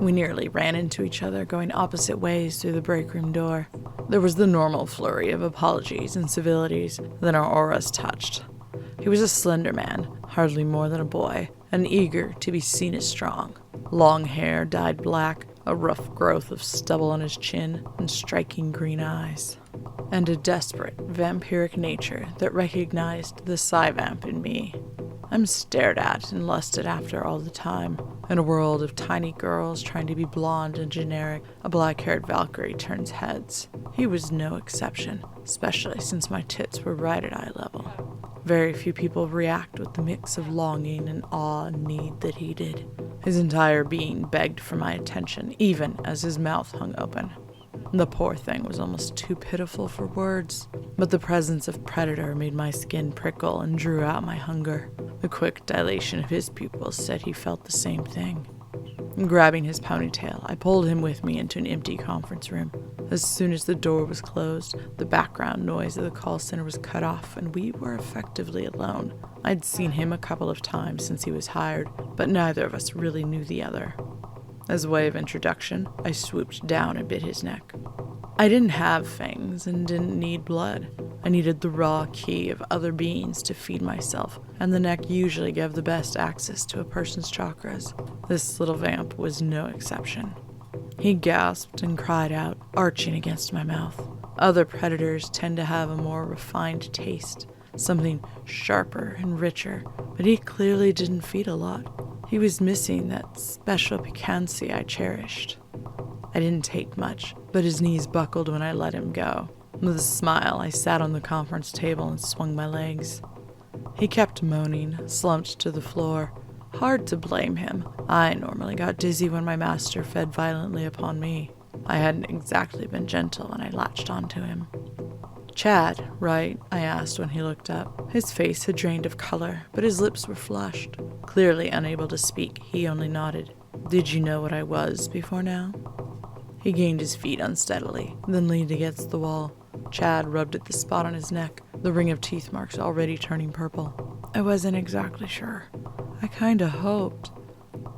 We nearly ran into each other, going opposite ways through the break room door. There was the normal flurry of apologies and civilities, then our auras touched. He was a slender man, hardly more than a boy, and eager to be seen as strong. Long hair dyed black, a rough growth of stubble on his chin, and striking green eyes. And a desperate, vampiric nature that recognized the Psy-Vamp in me. I'm stared at and lusted after all the time. In a world of tiny girls trying to be blonde and generic, a black-haired Valkyrie turns heads. He was no exception, especially since my tits were right at eye level. Very few people react with the mix of longing and awe and need that he did. His entire being begged for my attention, even as his mouth hung open. The poor thing was almost too pitiful for words, but the presence of Predator made my skin prickle and drew out my hunger. The quick dilation of his pupils said he felt the same thing. Grabbing his ponytail, I pulled him with me into an empty conference room. As soon as the door was closed, the background noise of the call center was cut off, and we were effectively alone. I'd seen him a couple of times since he was hired, but neither of us really knew the other. As a way of introduction, I swooped down and bit his neck. I didn't have fangs and didn't need blood. I needed the raw key of other beings to feed myself, and the neck usually gave the best access to a person's chakras. This little vamp was no exception. He gasped and cried out, arching against my mouth. Other predators tend to have a more refined taste, something sharper and richer, but he clearly didn't feed a lot. He was missing that special piquancy I cherished. I didn't take much, but his knees buckled when I let him go. With a smile, I sat on the conference table and swung my legs. He kept moaning, slumped to the floor. Hard to blame him. I normally got dizzy when my master fed violently upon me. I hadn't exactly been gentle when I latched onto him. "Chad, right?" I asked when he looked up. His face had drained of color, but his lips were flushed. Clearly unable to speak, he only nodded. "Did you know what I was before now?" He gained his feet unsteadily, then leaned against the wall. Chad rubbed at the spot on his neck, the ring of teeth marks already turning purple. "I wasn't exactly sure. I kinda hoped."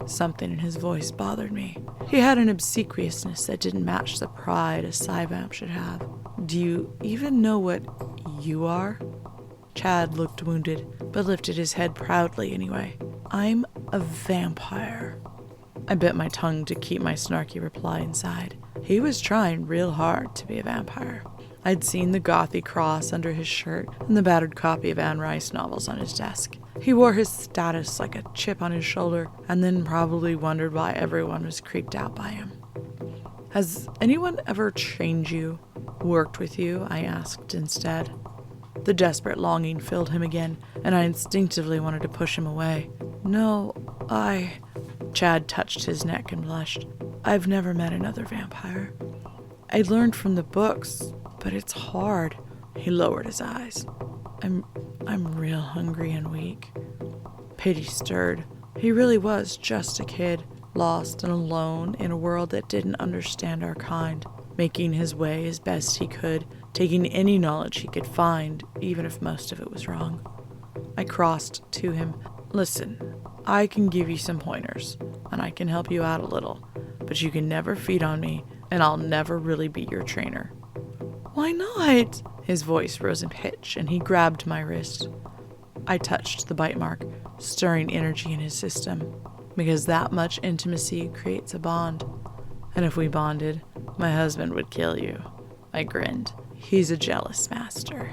Something in his voice bothered me. He had an obsequiousness that didn't match the pride a Psy-Vamp should have. "Do you even know what you are?" Chad looked wounded, but lifted his head proudly anyway. "I'm a vampire." I bit my tongue to keep my snarky reply inside. He was trying real hard to be a vampire. I'd seen the gothy cross under his shirt and the battered copy of Anne Rice novels on his desk. He wore his status like a chip on his shoulder, and then probably wondered why everyone was creeped out by him. "Has anyone ever trained you, worked with you?" I asked instead. The desperate longing filled him again, and I instinctively wanted to push him away. "No, Chad touched his neck and blushed. "I've never met another vampire. I learned from the books, but it's hard." He lowered his eyes. I'm real hungry and weak." Pity stirred. He really was just a kid, lost and alone in a world that didn't understand our kind, making his way as best he could, taking any knowledge he could find, even if most of it was wrong. I crossed to him. "Listen, I can give you some pointers, and I can help you out a little, but you can never feed on me, and I'll never really be your trainer." "Why not?" His voice rose in pitch, and he grabbed my wrist. I touched the bite mark, stirring energy in his system, because that much intimacy creates a bond. "And if we bonded, my husband would kill you." I grinned. "He's a jealous master."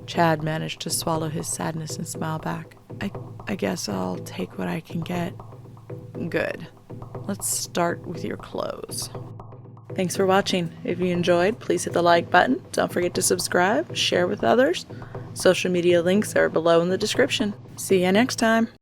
Chad managed to swallow his sadness and smile back. I guess I'll take what I can get." "Good. Let's start with your clothes." Thanks for watching. If you enjoyed, please hit the like button. Don't forget to subscribe, share with others. Social media links are below in the description. See ya next time.